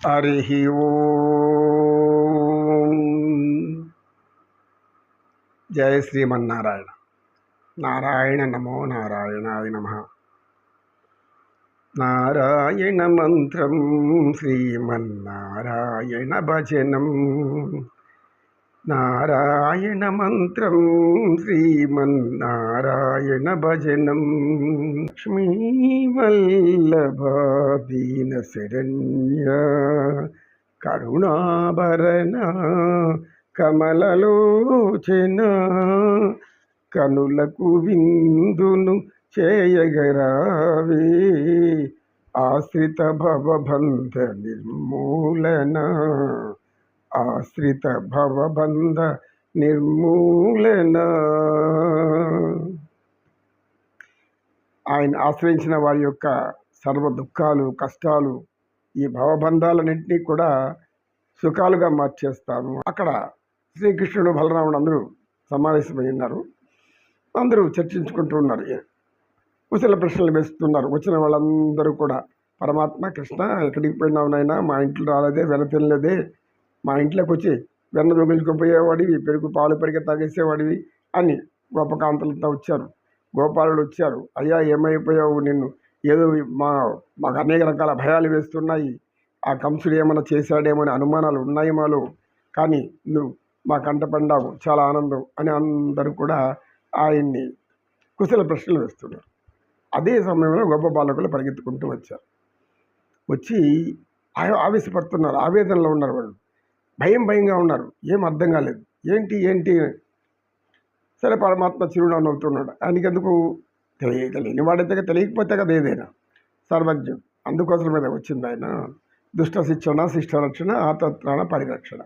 హరి ఓం. జయ శ్రీమన్నారాయణ. నారాయణ నమో నారాయణాయ నమః. నారాయణ మంత్రం శ్రీమన్నారాయణ భజనం. నారాయణ మంత్రం శ్రీమన్నారాయణ భజనం. లక్ష్మీ వల్లభ దీన శరణ్య కరుణాభరణ కమలలోచన కనులకు విందును చేయగరావే ఆశ్రిత భవబంధ నిర్మూలన. ఆశ్రిత భవబంధ నిర్మూలన. ఆయన ఆశ్రయించిన వారి యొక్క సర్వ దుఃఖాలు కష్టాలు ఈ భవబంధాలన్నింటినీ కూడా సుఖాలుగా మార్చేస్తాను. అక్కడ శ్రీకృష్ణుడు బలరాముడు అందరూ సమావేశమై ఉన్నారు. అందరూ చర్చించుకుంటూ ఉన్నారు, కుశల ప్రశ్నలు వేస్తున్నారు. వచ్చిన వాళ్ళందరూ కూడా పరమాత్మ కృష్ణ ఎక్కడికి పోయినావు నాయనా, మా ఇంట్లో రాలేదే, వెన తినలేదే, మా ఇంట్లోకి వచ్చి వెన్న దొంగిలించుకుపోయేవాడివి, పెరుగు పాలు పెరిగి తాగేసేవాడివి అని గోపకాంతలంతా వచ్చారు. గోపాలుడు వచ్చారు, అయ్యా ఏమైపోయావు, నిన్ను ఏదో మాకు అనేక రకాల భయాలు వేస్తున్నాయి, ఆ కంసుడు ఏమైనా చేశాడేమో అని అనుమానాలు ఉన్నాయి మాలో, కానీ నువ్వు మా కంట పండావు, చాలా ఆనందం అని అందరూ కూడా ఆయన్ని కుశల ప్రశ్నలు వేస్తున్నారు. అదే సమయంలో గొప్ప బాలకులు పరిగెత్తుకుంటూ వచ్చారు. వచ్చి ఆవేశపడుతున్నారు, ఆవేదనలో ఉన్నారు. వాళ్ళు భయంగా ఉన్నారు, ఏం అర్థం కాలేదు. ఏంటి సరే పరమాత్మ చిరునవ్వు నవ్వుతున్నాడు. ఆయనకి ఎందుకు తెలియని వాడైతే తెలియకపోతే కదా ఏదైనా సర్వజ్ఞం. అందుకోసం మీద వచ్చింది ఆయన. దుష్ట శిక్షణ శిష్ట రక్షణ ఆతత్రాణ పరిరక్షణ.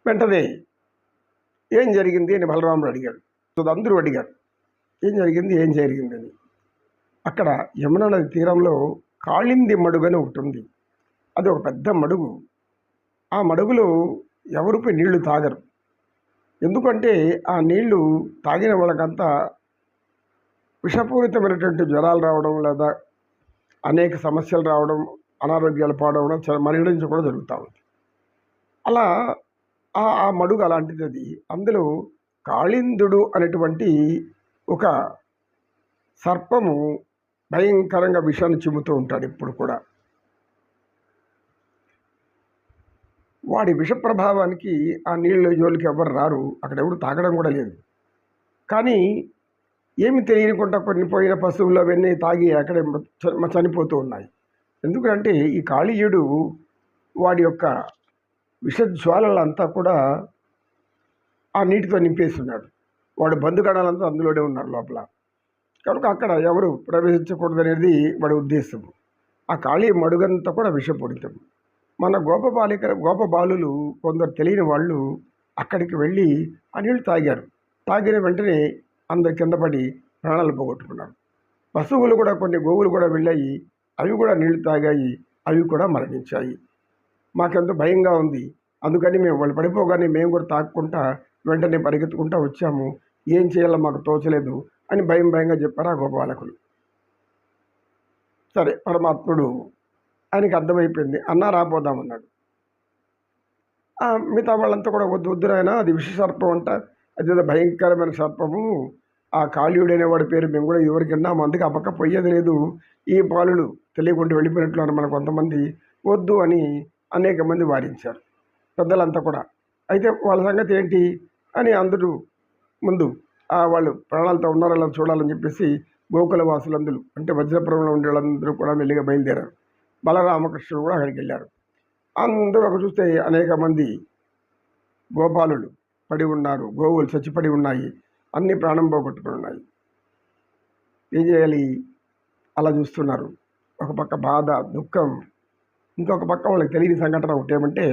వెంటనే ఏం జరిగింది అని బలరాముడు అడిగాడు. అందరూ అడిగారు ఏం జరిగింది అని. అక్కడ యమునా నది తీరంలో కాళింది మడుగు అని ఒకటి ఉంది. అది ఒక పెద్ద మడుగు. ఆ మడుగులో ఎవరు పోయి నీళ్లు తాగరు. ఎందుకంటే ఆ నీళ్లు తాగిన వాళ్ళకంతా విషపూరితమైనటువంటి జ్వరాలు రావడం, లేదా అనేక సమస్యలు రావడం, అనారోగ్యాలు పాడవడం, మరణించడం కూడా జరుగుతూ ఉంది. అలా ఆ మడుగు అలాంటిది. అది అందులో కాళిందుడు అనేటువంటి ఒక సర్పము భయంకరంగా విషాన్ని చిమ్ముతూ ఉంటాడు ఇప్పుడు కూడా. వాడి విష ప్రభావానికి ఆ నీళ్ళ జోలికి ఎవరు రారు, అక్కడ ఎవరు తాగడం కూడా లేదు. కానీ ఏమి తెలియకుండా కొన్ని పోయిన పశువులు అవన్నీ తాగి అక్కడే చనిపోతూ ఉన్నాయి. ఎందుకంటే ఈ కాళీయుడు వాడి యొక్క విషజ్వాలలంతా కూడా ఆ నీటితో నింపేస్తున్నాడు. వాడు బంధుగణాలంతా అందులోనే ఉన్నారు లోపల. కనుక అక్కడ ఎవరు ప్రవేశించకూడదనేది వాడి ఉద్దేశం. ఆ ఖాళీ మడుగంతా కూడా విషపూరితం. మన గోపబాలులు కొందరు తెలియని వాళ్ళు అక్కడికి వెళ్ళి ఆ నీళ్లు తాగారు. తాగిన వెంటనే అందరు కింద పడి ప్రాణాలు పోగొట్టుకున్నారు. పశువులు కూడా, కొన్ని గోవులు కూడా వెళ్ళాయి, అవి కూడా నీళ్లు తాగాయి, అవి కూడా మరణించాయి. మాకెంతో భయంగా ఉంది, అందుకని మేము వాళ్ళు పడిపోగానే మేము కూడా తాక్కుంటా వెంటనే పరిగెత్తుకుంటా వచ్చాము, ఏం చేయాలో మాకు తోచలేదు అని భయంగా చెప్పారు ఆ గోపాలకులు. సరే పరమాత్ముడు ఆయనకి అర్థమైపోయింది, అన్నా రాపోదామన్నాడు. మిగతా వాళ్ళంతా కూడా వద్దు నాయనా, అది విష సర్పం అంట, అదేదో భయంకరమైన సర్పము, ఆ కాళీయుడు అనేవాడి పేరు మేము కూడా ఎవరికి విన్నాము, అందుకే ఆ పక్క పోయేది లేదు, ఈ బాలులు తెలియకుండా వెళ్ళిపోయినట్లు మన కొంతమంది, వద్దు అని అనేక మంది వారించారు పెద్దలంతా కూడా. అయితే వాళ్ళ సంగతి ఏంటి అని అందరూ ముందు వాళ్ళు ప్రాణాలతో ఉన్నారో అలా చూడాలని చెప్పేసి గోకుల వాసులందరూ, అంటే వజ్రపురంలో ఉండే వాళ్ళందరూ కూడా మెల్లిగా బయలుదేరారు. బలరామకృష్ణుడు కూడా అక్కడికి వెళ్ళారు. అందరూ ఒక చూస్తే అనేక మంది గోపాలులు పడి ఉన్నారు, గోవులు చచ్చిపడి ఉన్నాయి, అన్ని ప్రాణం పోగొట్టుకుని ఉన్నాయి. ఏం చేయాలి అలా చూస్తున్నారు. ఒక పక్క బాధ దుఃఖం, ఇంకొక పక్క వాళ్ళకి తెలియని సంఘటన ఒకటి ఏమంటే,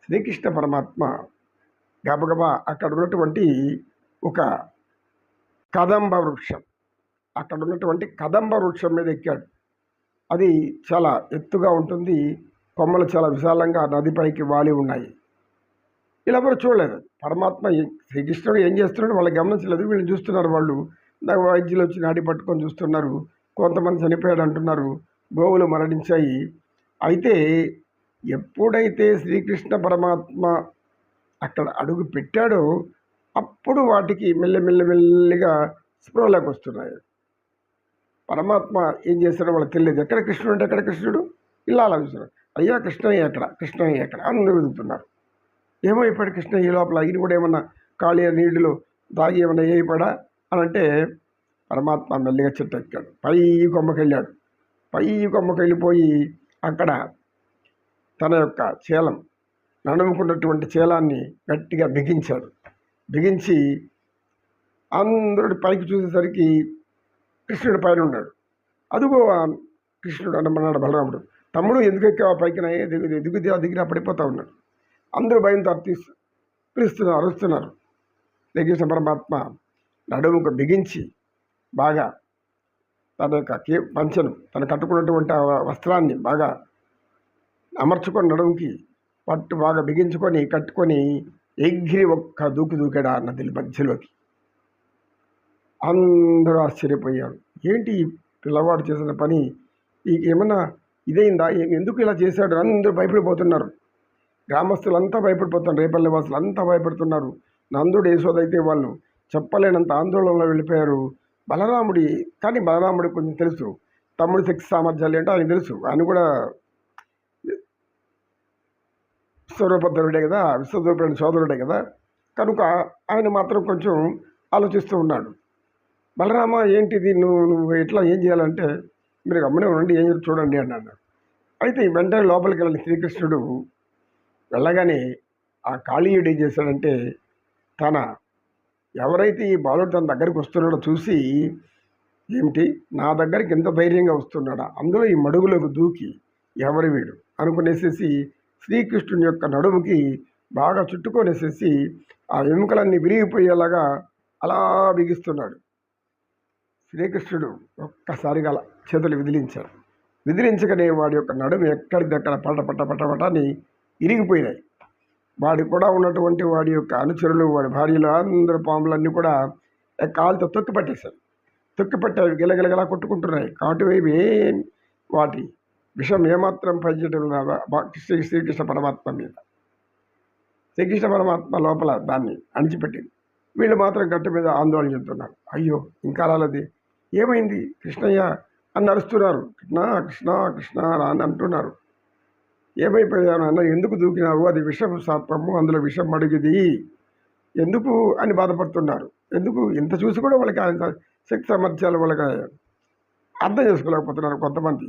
శ్రీకృష్ణ పరమాత్మ గబగబా అక్కడ ఉన్నటువంటి ఒక కదంబ వృక్షం, అక్కడ ఉన్నటువంటి కదంబ వృక్షం మీద ఎక్కాడు. అది చాలా ఎత్తుగా ఉంటుంది, కొమ్మలు చాలా విశాలంగా నదిపైకి వాలి ఉన్నాయి. ఇలా ఎవరు చూడలేదు. పరమాత్మ శ్రీకృష్ణుడు ఏం చేస్తున్నాడు వాళ్ళు గమనించలేదు. వీళ్ళు చూస్తున్నారు. వాళ్ళు వైద్యులు వచ్చి నాటి పట్టుకొని చూస్తున్నారు. కొంతమంది చనిపోయాడు అంటున్నారు, గోవులు మరణించాయి, అయితే ఎప్పుడైతే శ్రీకృష్ణ పరమాత్మ అక్కడ అడుగు పెట్టాడో అప్పుడు వాటికి మెల్లమెల్లమెల్లిగా స్పృహలోకి వస్తున్నాయి. పరమాత్మ ఏం చేస్తాడో వాళ్ళకి తెలియదు. ఎక్కడ కృష్ణుడు అంటే ఎక్కడ కృష్ణుడు ఇలా ఆలోచిస్తున్నారు. అయ్యా కృష్ణయ్య ఎక్కడ, కృష్ణయ్య ఎక్కడ అందరూ వెతుకుతున్నారు. ఏమైపోయాడు కృష్ణ ఈ లోపల? ఈయన కూడా ఏమన్నా ఖాళీ నీటిలో దాగి ఏమన్నా అయిపోయాడా అని అంటే పరమాత్మ మెల్లిగా చెట్టు ఎక్కాడు. పై కొమ్మకి వెళ్ళాడు. పై కొమ్మకి వెళ్ళిపోయి అక్కడ తన యొక్క చేలం, నడుముకున్నటువంటి చేలాన్ని గట్టిగా బిగించాడు. బిగించి అందరుడి పైకి చూసేసరికి కృష్ణుడి పైన ఉన్నాడు. అదుగో కృష్ణుడు అన్నమన్నాడు బలరాముడు. తమ్ముడు ఎందుకు ఎక్కావు పైకి? దిగిరా పడిపోతూ ఉన్నాడు. అందరూ భయంతో పిలుస్తున్నారు, అరుస్తున్నారు. శ్రీకృష్ణ పరమాత్మ నడుముకు బిగించి బాగా తన యొక్క పంచను, తను కట్టుకున్నటువంటి వస్త్రాన్ని బాగా అమర్చుకొని నడుముకి పట్టు బాగా బిగించుకొని కట్టుకొని ఎగిరి ఒక్క దూకాడు ఆ నది మధ్యలోకి. అందరూ ఆశ్చర్యపోయారు. ఏంటి ఈ పిల్లవాడు చేసిన పని? ఏమన్నా ఇదైందా? ఎందుకు ఇలా చేశాడు? అందరూ భయపడిపోతున్నారు. గ్రామస్తులంతా భయపడిపోతున్నారు. రేపల్లి వాసులు అంతా భయపడుతున్నారు. నందుడు యశోదైతే వాళ్ళు చెప్పలేనంత ఆందోళనలో వెళ్ళిపోయారు. కానీ బలరాముడి కొంచెం తెలుసు, తమ్ముడి శక్తి సామర్థ్యాలు ఏంటో ఆయన తెలుసు. ఆయన కూడా విశ్వరూపధరుడే కదా, విశ్వరూపుడి సోదరుడే కదా, కనుక ఆయన మాత్రం కొంచెం ఆలోచిస్తూ ఉన్నాడు. బలరామ ఏంటిది, నువ్వు ఎట్లా ఏం చేయాలంటే మీరు గమ్మనే ఉండండి, ఏం చూడండి అన్నాడు. అయితే వెంటనే లోపలికి వెళ్ళిన శ్రీకృష్ణుడు వెళ్ళగానే ఆ కాళీయుడు ఏం చేశాడంటే ఎవరైతే ఈ బాలుడు తన దగ్గరికి వస్తున్నాడో చూసి, ఏమిటి నా దగ్గరికి ఎంత ధైర్యంగా వస్తున్నాడా, అందులో ఈ మడుగులోకి దూకి ఎవరి వీడు అనుకునేసేసి శ్రీకృష్ణుని యొక్క నడుముకి బాగా చుట్టుకొనేసేసి ఆ ఎముకలన్నీ విరిగిపోయేలాగా అలా బిగిస్తున్నాడు. శ్రీకృష్ణుడు ఒక్కసారిగా చేతులు విదిలించగానే వాడి యొక్క నడుము ఎక్కడిదక్కడ పటని ఇరిగిపోయినాయి. వాడి కూడా ఉన్నటువంటి వాడి యొక్క అనుచరులు, వాడి భార్యలు అందరు పాములన్నీ కూడా కాలుతో తొక్కిపట్టాయి, గిలగిలగలా కొట్టుకుంటున్నాయి. కాటువైపు వాటి విషం ఏమాత్రం పనిచేయడం శ్రీకృష్ణ పరమాత్మ మీద. శ్రీకృష్ణ పరమాత్మ లోపల దాన్ని అణిచిపెట్టింది. వీళ్ళు మాత్రం గట్టు మీద ఆందోళన చెందుతున్నారు. అయ్యో ఇంకా రాలది, ఏమైంది కృష్ణయ్య అని అరుస్తున్నారు. కృష్ణ కృష్ణ కృష్ణ అని అంటున్నారు. ఏమైపోయాను అన్న, ఎందుకు దూకినావు? అది విషం సర్పము, అందులో విషం అడిగిది ఎందుకు అని బాధపడుతున్నారు. ఎందుకు ఇంత చూసి కూడా వాళ్ళకి ఆయన శక్తి సామర్థ్యాలు వాళ్ళకి అర్థం చేసుకోలేకపోతున్నారు కొంతమంది.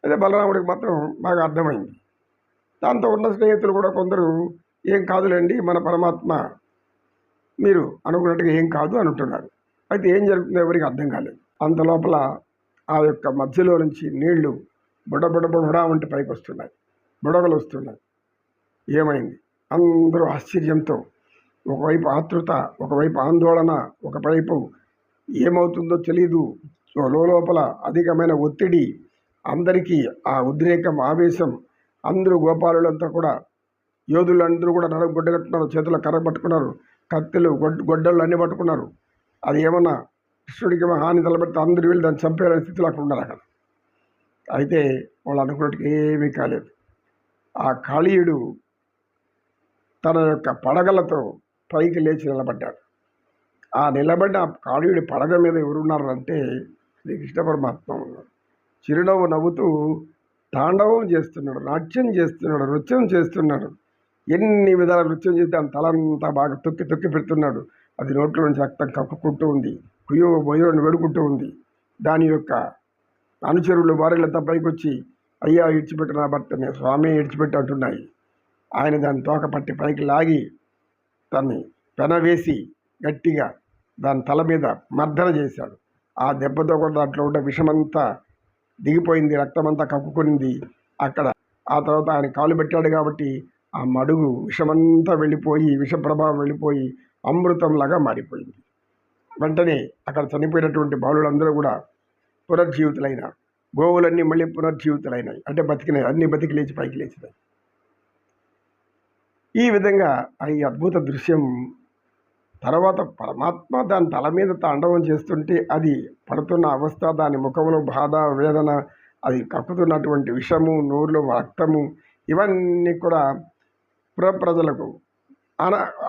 అదే బలరాముడికి మాత్రం బాగా అర్థమైంది. దాంతో ఉన్న స్నేహితులు కూడా కొందరు ఏం కాదులేండి, మన పరమాత్మ మీరు అనుకున్నట్టుగా ఏం కాదు అని అంటున్నారు. అయితే ఏం జరుగుతుందో ఎవరికి అర్థం కాలేదు. అంత లోపల ఆ యొక్క మధ్యలో నుంచి నీళ్లు బుడబుడ వంటి పైకి వస్తున్నాయి, బుడగలు వస్తున్నాయి. ఏమైంది? అందరూ ఆశ్చర్యంతో, ఒకవైపు ఆతృత, ఒకవైపు ఆందోళన, ఒకవైపు ఏమవుతుందో తెలీదు, లోపల అధికమైన ఒత్తిడి, అందరికీ ఆ ఉద్రేకం, ఆవేశం. అందరూ గోపాలులంతా కూడా, యోధులందరూ కూడా నడుము గొడ్డ కట్టుకున్నారు, చేతుల కర్ర పట్టుకున్నారు, కత్తులు గొడ్డళ్ళు అన్నీ పట్టుకున్నారు. అది ఏమన్నా కృష్ణుడికి హాని తలబెడితే అందరూ వీళ్ళు దాన్ని చంపేయాలనే స్థితిలో అక్కడ ఉన్నారు అక్కడ. అయితే వాళ్ళు అనుకున్నట్టుగా ఏమీ కాలేదు. ఆ కాళీయుడు తన యొక్క పడగలతో పైకి లేచి నిలబడ్డాడు. ఆ నిలబడిన కాళీయుడి పడగ మీద ఎవరున్నారంటే శ్రీకృష్ణ పరమాత్మ ఉన్నాడు. చిరునవ్వు నవ్వుతూ తాండవం చేస్తున్నాడు, నాట్యం చేస్తున్నాడు, నృత్యం చేస్తున్నాడు. ఎన్ని విధాల నృత్యం చేసి దాని తలంతా బాగా తొక్కి పెడుతున్నాడు. అది నోట్లో నుంచి రక్తం కక్కుకుంటూ ఉంది, కుయ్యో బొయ్యోని వేడుకుంటూ ఉంది. దాని యొక్క అనుచరులు భార్యలంతా పైకి వచ్చి, అయ్యా ఇడిచిపెట్టు నా భర్తని, స్వామి ఇడిచిపెట్టి అంటున్నాయి. ఆయన దాన్ని తోక పట్టి పైకి లాగి దాన్ని పెనవేసి గట్టిగా దాని తల మీద మర్దన చేశాడు. ఆ దెబ్బతో కూడా దాంట్లో ఉన్న విషమంతా దిగిపోయింది, రక్తమంతా కక్కుకునింది అక్కడ. ఆ తర్వాత ఆయన కాలు పెట్టాడు కాబట్టి ఆ మడుగు విషమంతా వెళ్ళిపోయి, విష ప్రభావం వెళ్ళిపోయి అమృతంలాగా మారిపోయింది. వెంటనే అక్కడ చనిపోయినటువంటి బాలులందరూ కూడా పునర్జీవితులైనారు. గోవులన్నీ మళ్ళీ పునర్జీవితులైనాయి, అంటే బతికినాయి, అన్నీ బతికి లేచి పైకి లేచినాయి. ఈ విధంగా ఈ అద్భుత దృశ్యం తర్వాత పరమాత్మ దాని తల మీద తాండవం చేస్తుంటే అది పడుతున్న అవస్థ, దాని ముఖంలో బాధ, వేదన, అది కక్కుతున్నటువంటి విషము, నోరులో రక్తము, ఇవన్నీ కూడా ప్రజలకు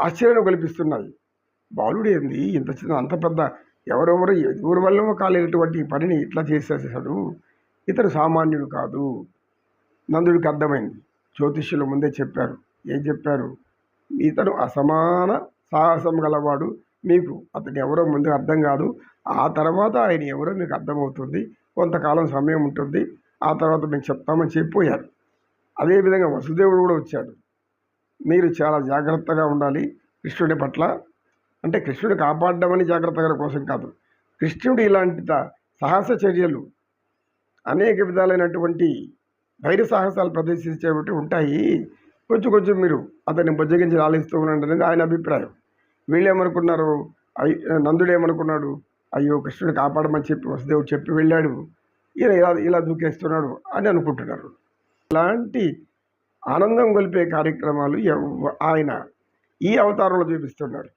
ఆశ్చర్యం కల్పిస్తున్నాయి. బాలుడు ఏంది ఇంత చిన్న, అంత పెద్ద, ఎవరెవరు ఎవరి వల్ల కాలేనటువంటి పనిని ఇట్లా చేసేసాడు, ఇతడు సామాన్యుడు కాదు. నందుడికి అర్థమైంది. జ్యోతిష్యులు ముందే చెప్పారు. ఏం చెప్పారు? ఇతడు అసమాన సాహసం గలవాడు, మీకు అతను ఎవరో ముందు అర్థం కాదు, ఆ తర్వాత ఆయన ఎవరో మీకు అర్థమవుతుంది, కొంతకాలం సమయం ఉంటుంది, ఆ తర్వాత మీకు చెప్తామని చెప్పిపోయారు. అదేవిధంగా వసుదేవుడు కూడా వచ్చాడు. మీరు చాలా జాగ్రత్తగా ఉండాలి కృష్ణుడి పట్ల. అంటే కృష్ణుడు కాపాడమని జాగ్రత్తగా కోసం కాదు, కృష్ణుడు ఇలాంటి సాహస చర్యలు, అనేక విధాలైనటువంటి ధైర్య సాహసాలు ప్రదర్శించేవి ఉంటాయి, కొంచెం మీరు అతన్ని బుజ్జగించి ఆలోచిస్తూ ఉండండి అనేది ఆయన అభిప్రాయం. వీళ్ళేమనుకున్నారు, నందుడు ఏమనుకున్నాడు, అయ్యో కృష్ణుడు కాపాడమని చెప్పి వసుదేవుడు చెప్పి వెళ్ళాడు, ఇలా దూకేస్తున్నాడు అని అనుకుంటున్నారు. ఇలాంటి ఆనందం గొలిపే కార్యక్రమాలు ఆయన ఈ అవతారంలో చూపిస్తున్నాడు.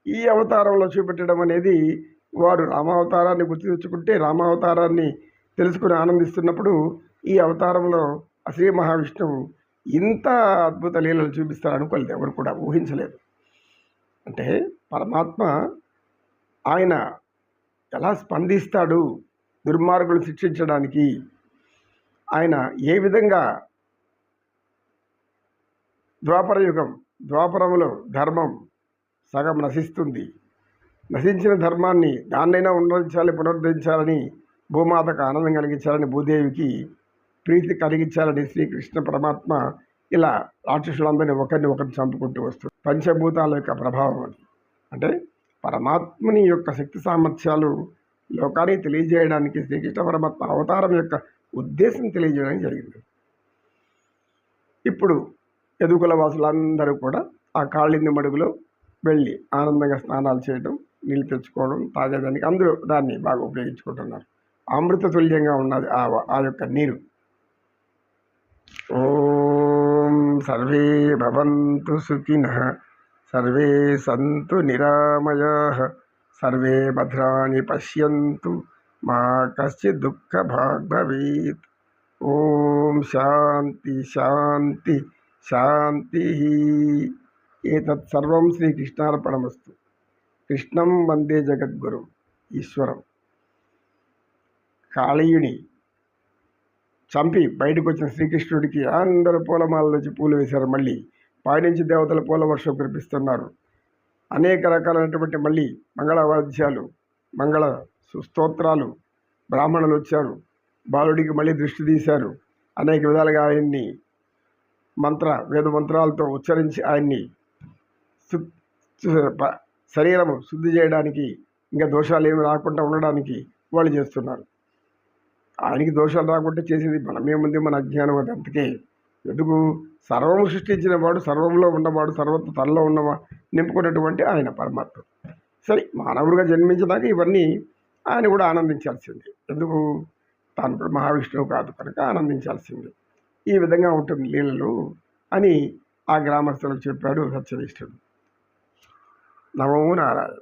ఈ అవతారంలో చూపెట్టడం అనేది, వారు రామావతారాన్ని గుర్తు తెచ్చుకుంటే, రామావతారాన్ని తెలుసుకుని ఆనందిస్తున్నప్పుడు ఈ అవతారంలో శ్రీ మహావిష్ణువు ఇంత అద్భుత లీలలు చూపిస్తారు అనుకోలేదు, ఎవరు కూడా ఊహించలేదు. అంటే పరమాత్మ ఆయన ఎలా స్పందిస్తాడు దుర్మార్గులు శిక్షించడానికి, ఆయన ఏ విధంగా ద్వాపరములో ధర్మం సగం నశిస్తుంది, నశించిన ధర్మాన్ని దాన్నైనా పునరుద్ధరించాలని, భూమాతకు ఆనందం కలిగించాలని, భూదేవికి ప్రీతి కలిగించాలని శ్రీకృష్ణ పరమాత్మ ఇలా రాక్షసులందరినీ ఒకరిని చంపుకుంటూ వస్తుంది. పంచభూతాల యొక్క ప్రభావం అది. అంటే పరమాత్మని యొక్క శక్తి సామర్థ్యాలు లోకానికి తెలియజేయడానికి శ్రీకృష్ణ పరమాత్మ అవతారం యొక్క ఉద్దేశం తెలియజేయడానికి జరిగింది. ఇప్పుడు యదుకుల వాసులందరూ కూడా ఆ కాళింది మడుగులో వెళ్ళి ఆనందంగా స్నానాలు చేయడం, నీళ్ళు తెచ్చుకోవడం, తాగేదానికి అందరూ దాన్ని బాగా ఉపయోగించుకుంటున్నారు. అమృత తుల్యంగా ఉన్నది ఆ యొక్క నీరు. ఓం సర్వే భవంతు సుఖినః, సర్వే సంతు నిరామయాః, సర్వే భద్రాణి పశ్యంతు, మా కశ్చిత్ దుఃఖభాగ్ భవేత్. ఓం శాంతి శాంతి శాంతి. ఏతత్ సర్వం శ్రీకృష్ణార్పణమస్తు. కృష్ణం వందే జగద్గురు ఈశ్వరం. కాళీయుని చంపి బయటకు వచ్చిన శ్రీకృష్ణుడికి అందరూ పూలమాల నుంచి పూలు వేశారు. మళ్ళీ పైనుంచి దేవతలు పూల వర్షం కురిపిస్తున్నారు. అనేక రకాలైనటువంటి మళ్ళీ మంగళవాద్యాలు, మంగళ స్తోత్రాలు, బ్రాహ్మణులు వచ్చారు. బాలుడికి మళ్ళీ దృష్టి తీశారు. అనేక విధాలుగా ఆయన్ని వేద మంత్రాలతో ఉచ్చరించి ఆయన్ని శరీరము శుద్ధి చేయడానికి, ఇంకా దోషాలు ఏమి రాకుండా ఉండడానికి వాళ్ళు చేస్తున్నారు. ఆయనకి దోషాలు రాకుండా చేసేది మనమేముంది, మన అజ్ఞానం. అది అంతకే. ఎందుకు? సర్వము సృష్టించిన వాడు, సర్వంలో ఉన్నవాడు, సర్వత్వ తనలో నింపుకున్నటువంటి ఆయన పరమాత్మ. సరే, మానవుడిగా జన్మించడానికి ఇవన్నీ ఆయన కూడా ఆనందించాల్సింది. ఎందుకు? తాను కూడా మహావిష్ణువు కాదు కనుక ఆనందించాల్సింది. ఈ విధంగా ఉంటుంది లీలలు అని ఆ గ్రామస్తులకు చెప్పాడు సత్యనిష్ఠుడు. నమో నారాయణ.